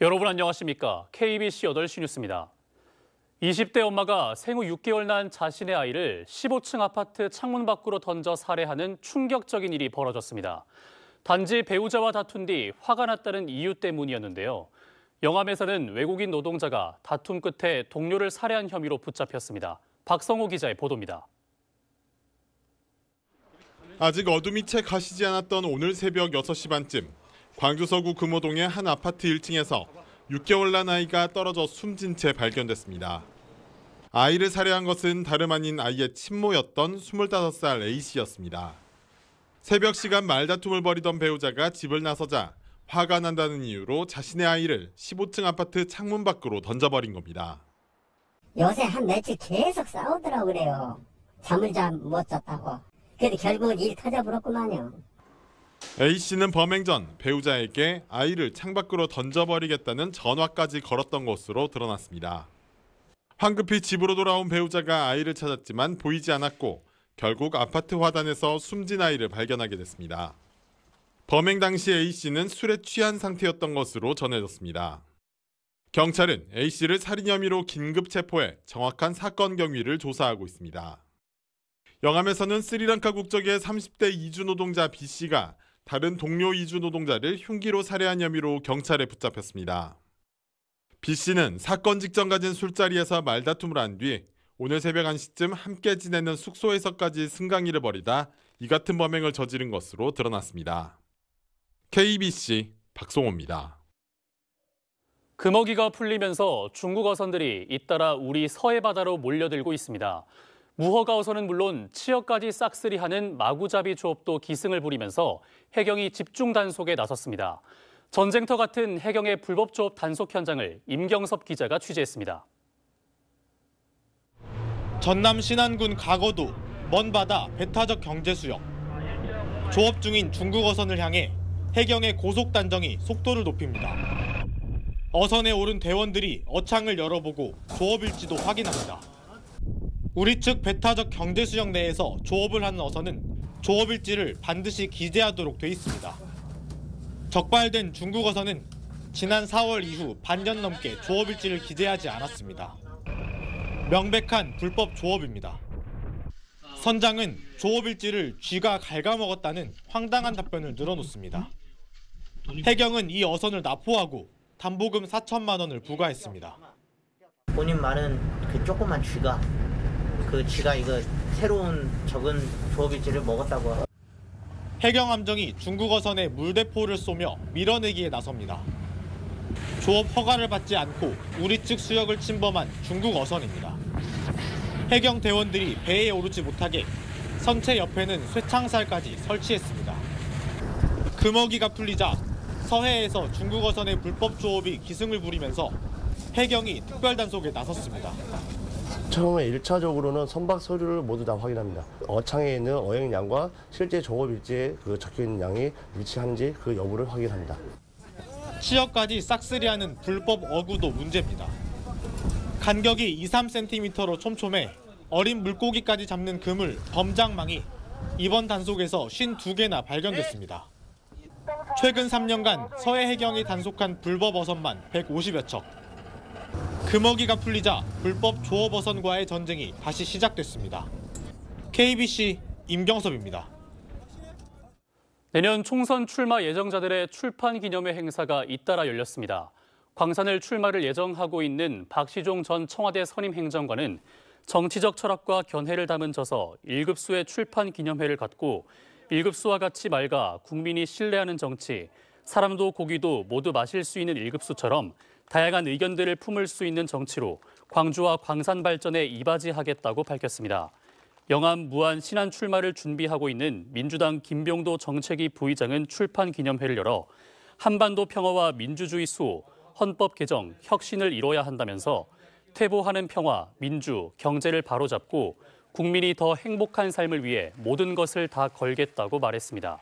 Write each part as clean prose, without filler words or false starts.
여러분 안녕하십니까? KBC 8시 뉴스입니다. 20대 엄마가 생후 6개월 난 자신의 아이를 15층 아파트 창문 밖으로 던져 살해하는 충격적인 일이 벌어졌습니다. 단지 배우자와 다툰 뒤 화가 났다는 이유 때문이었는데요. 영암에서는 외국인 노동자가 다툼 끝에 동료를 살해한 혐의로 붙잡혔습니다. 박성호 기자의 보도입니다. 아직 어둠이 채 가시지 않았던 오늘 새벽 6시 반쯤 광주 서구 금호동의 한 아파트 1층에서 6개월 난 아이가 떨어져 숨진 채 발견됐습니다. 아이를 살해한 것은 다름 아닌 아이의 친모였던 25살 A씨였습니다. 새벽 시간 말다툼을 벌이던 배우자가 집을 나서자 화가 난다는 이유로 자신의 아이를 15층 아파트 창문 밖으로 던져버린 겁니다. 요새 한 며칠 계속 싸우더라고 그래요. 잠을 잘 못 잤다고. 그래도 결국은 일이 터져버렸구만요. A씨는 범행 전 배우자에게 아이를 창밖으로 던져버리겠다는 전화까지 걸었던 것으로 드러났습니다. 황급히 집으로 돌아온 배우자가 아이를 찾았지만 보이지 않았고 결국 아파트 화단에서 숨진 아이를 발견하게 됐습니다. 범행 당시 A씨는 술에 취한 상태였던 것으로 전해졌습니다. 경찰은 A씨를 살인 혐의로 긴급 체포해 정확한 사건 경위를 조사하고 있습니다. 영암에서는 스리랑카 국적의 30대 이주 노동자 B씨가 다른 동료 이주 노동자를 흉기로 살해한 혐의로 경찰에 붙잡혔습니다. B씨는 사건 직전 가진 술자리에서 말다툼을 한 뒤 오늘 새벽 1시쯤 함께 지내는 숙소에서까지 승강이를 벌이다 이 같은 범행을 저지른 것으로 드러났습니다. KBC 박성호입니다. 금어기가 풀리면서 중국 어선들이 잇따라 우리 서해 바다로 몰려들고 있습니다. 무허가 어선은 물론 치어까지 싹쓸이하는 마구잡이 조업도 기승을 부리면서 해경이 집중 단속에 나섰습니다. 전쟁터 같은 해경의 불법 조업 단속 현장을 임경섭 기자가 취재했습니다. 전남 신안군 가거도 먼 바다 배타적 경제수역. 조업 중인 중국 어선을 향해 해경의 고속 단정이 속도를 높입니다. 어선에 오른 대원들이 어창을 열어보고 조업일지도 확인합니다. 우리 측 배타적 경제수역 내에서 조업을 하는 어선은 조업일지를 반드시 기재하도록 돼 있습니다. 적발된 중국 어선은 지난 4월 이후 반년 넘게 조업일지를 기재하지 않았습니다. 명백한 불법 조업입니다. 선장은 조업일지를 쥐가 갉아먹었다는 황당한 답변을 늘어놓습니다. 해경은 이 어선을 납포하고 담보금 4천만 원을 부과했습니다. 본인 말은 그 조그만 쥐가 이거 새로운 적은 조업일지를 먹었다고. 해경 함정이 중국 어선에 물대포를 쏘며 밀어내기에 나섭니다. 조업 허가를 받지 않고 우리 측 수역을 침범한 중국 어선입니다. 해경 대원들이 배에 오르지 못하게 선체 옆에는 쇠창살까지 설치했습니다. 금어기가 풀리자 서해에서 중국 어선의 불법 조업이 기승을 부리면서 해경이 특별단속에 나섰습니다. 처음에 1차적으로는 선박 서류를 모두 다 확인합니다. 어창에 있는 어획량과 실제 조업일지에 적혀있는 양이 일치한지 그 여부를 확인합니다. 치어까지 싹쓸이하는 불법 어구도 문제입니다. 간격이 2-3cm로 촘촘해 어린 물고기까지 잡는 그물, 범장망이 이번 단속에서 52개나 발견됐습니다. 최근 3년간 서해 해경이 단속한 불법 어선만 150여 척. 금어기가 풀리자 불법 조업 어선과의 전쟁이 다시 시작됐습니다. KBC 임경섭입니다. 내년 총선 출마 예정자들의 출판 기념회 행사가 잇따라 열렸습니다. 광산을 출마를 예정하고 있는 박시종 전 청와대 선임 행정관은 정치적 철학과 견해를 담은 저서 1급수의 출판 기념회를 갖고 1급수와 같이 맑아 국민이 신뢰하는 정치, 사람도 고기도 모두 마실 수 있는 1급수처럼 다양한 의견들을 품을 수 있는 정치로 광주와 광산 발전에 이바지하겠다고 밝혔습니다. 영암, 무안, 신안 출마를 준비하고 있는 민주당 김병도 정책위 부의장은 출판 기념회를 열어 한반도 평화와 민주주의 수호, 헌법 개정, 혁신을 이뤄야 한다면서 퇴보하는 평화, 민주, 경제를 바로잡고 국민이 더 행복한 삶을 위해 모든 것을 다 걸겠다고 말했습니다.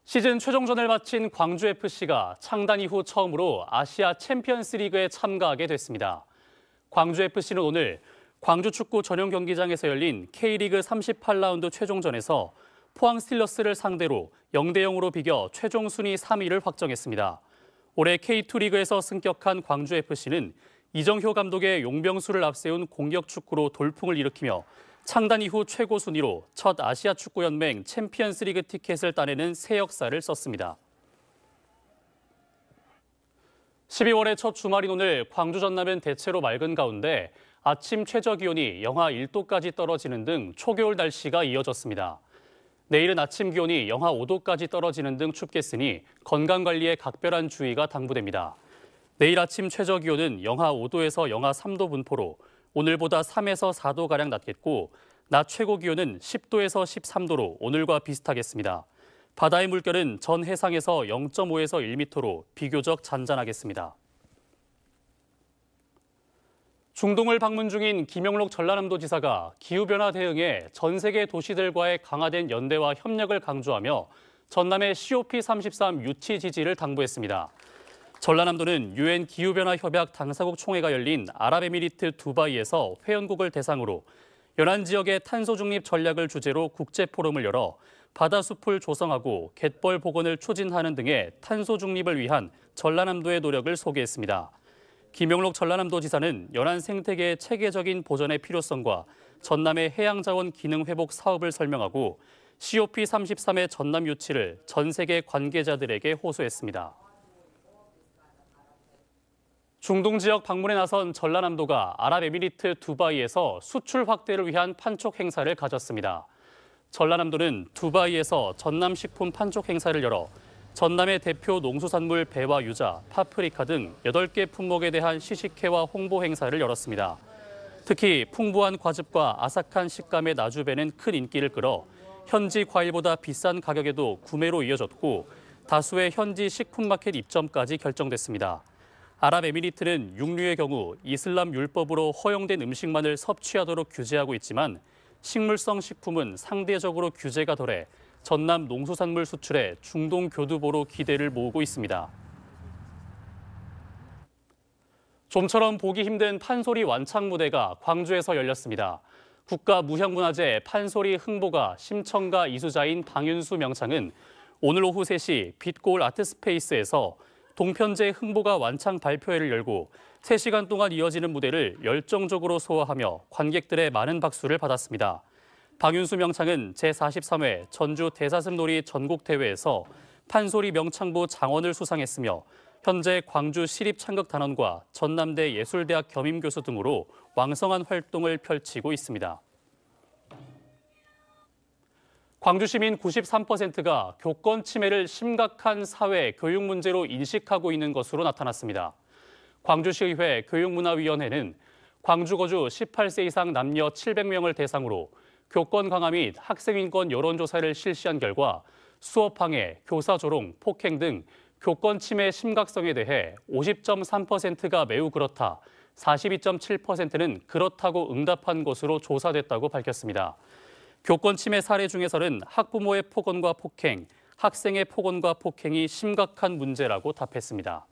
시즌 최종전을 마친 광주FC가 창단 이후 처음으로 아시아 챔피언스 리그에 참가하게 됐습니다. 광주FC는 오늘 광주 축구 전용 경기장에서 열린 K리그 38라운드 최종전에서 포항 스틸러스를 상대로 0대0으로 비겨 최종 순위 3위를 확정했습니다. 올해 K2 리그에서 승격한 광주FC는 이정효 감독의 용병수를 앞세운 공격 축구로 돌풍을 일으키며 창단 이후 최고 순위로 첫 아시아 축구 연맹 챔피언스 리그 티켓을 따내는 새 역사를 썼습니다. 12월의 첫 주말인 오늘 광주 전남은 대체로 맑은 가운데 아침 최저 기온이 영하 1도까지 떨어지는 등 초겨울 날씨가 이어졌습니다. 내일은 아침 기온이 영하 5도까지 떨어지는 등 춥겠으니 건강관리에 각별한 주의가 당부됩니다. 내일 아침 최저 기온은 영하 5도에서 영하 3도 분포로 오늘보다 3에서 4도가량 낮겠고 낮 최고 기온은 10도에서 13도로 오늘과 비슷하겠습니다. 바다의 물결은 전 해상에서 0.5에서 1m로 비교적 잔잔하겠습니다. 중동을 방문 중인 김영록 전라남도지사가 기후변화 대응에 전 세계 도시들과의 강화된 연대와 협력을 강조하며 전남의 COP33 유치 지지를 당부했습니다. 전라남도는 UN 기후변화협약 당사국 총회가 열린 아랍에미리트 두바이에서 회원국을 대상으로 연안 지역의 탄소 중립 전략을 주제로 국제 포럼을 열어 바다숲을 조성하고 갯벌 복원을 추진하는 등의 탄소 중립을 위한 전라남도의 노력을 소개했습니다. 김영록 전라남도지사는 연안 생태계의 체계적인 보전의 필요성과 전남의 해양자원 기능 회복 사업을 설명하고 COP33의 전남 유치를 전 세계 관계자들에게 호소했습니다. 중동 지역 방문에 나선 전라남도가 아랍에미리트 두바이에서 수출 확대를 위한 판촉 행사를 가졌습니다. 전라남도는 두바이에서 전남 식품 판촉 행사를 열어 전남의 대표 농수산물 배와 유자, 파프리카 등 8개 품목에 대한 시식회와 홍보 행사를 열었습니다. 특히 풍부한 과즙과 아삭한 식감의 나주배는 큰 인기를 끌어 현지 과일보다 비싼 가격에도 구매로 이어졌고 다수의 현지 식품마켓 입점까지 결정됐습니다. 아랍에미리트는 육류의 경우 이슬람 율법으로 허용된 음식만을 섭취하도록 규제하고 있지만 식물성 식품은 상대적으로 규제가 덜해 전남 농수산물 수출에 중동 교두보로 기대를 모으고 있습니다. 좀처럼 보기 힘든 판소리 완창 무대가 광주에서 열렸습니다. 국가무형문화재 판소리 흥보가 심청가 이수자인 방윤수 명창은 오늘 오후 3시 빛골 아트스페이스에서 동편제 흥보가 완창 발표회를 열고 3시간 동안 이어지는 무대를 열정적으로 소화하며 관객들의 많은 박수를 받았습니다. 방윤수 명창은 제43회 전주 대사슴놀이 전국대회에서 판소리 명창부 장원을 수상했으며 현재 광주 시립창극단원과 전남대 예술대학 겸임교수 등으로 왕성한 활동을 펼치고 있습니다. 광주 시민 93%가 교권 침해를 심각한 사회 교육 문제로 인식하고 있는 것으로 나타났습니다. 광주시의회 교육문화위원회는 광주 거주 18세 이상 남녀 700명을 대상으로 교권 강화 및 학생인권 여론조사를 실시한 결과 수업 방해, 교사 조롱, 폭행 등 교권 침해 심각성에 대해 50.3%가 매우 그렇다, 42.7%는 그렇다고 응답한 것으로 조사됐다고 밝혔습니다. 교권 침해 사례 중에서는 학부모의 폭언과 폭행, 학생의 폭언과 폭행이 심각한 문제라고 답했습니다.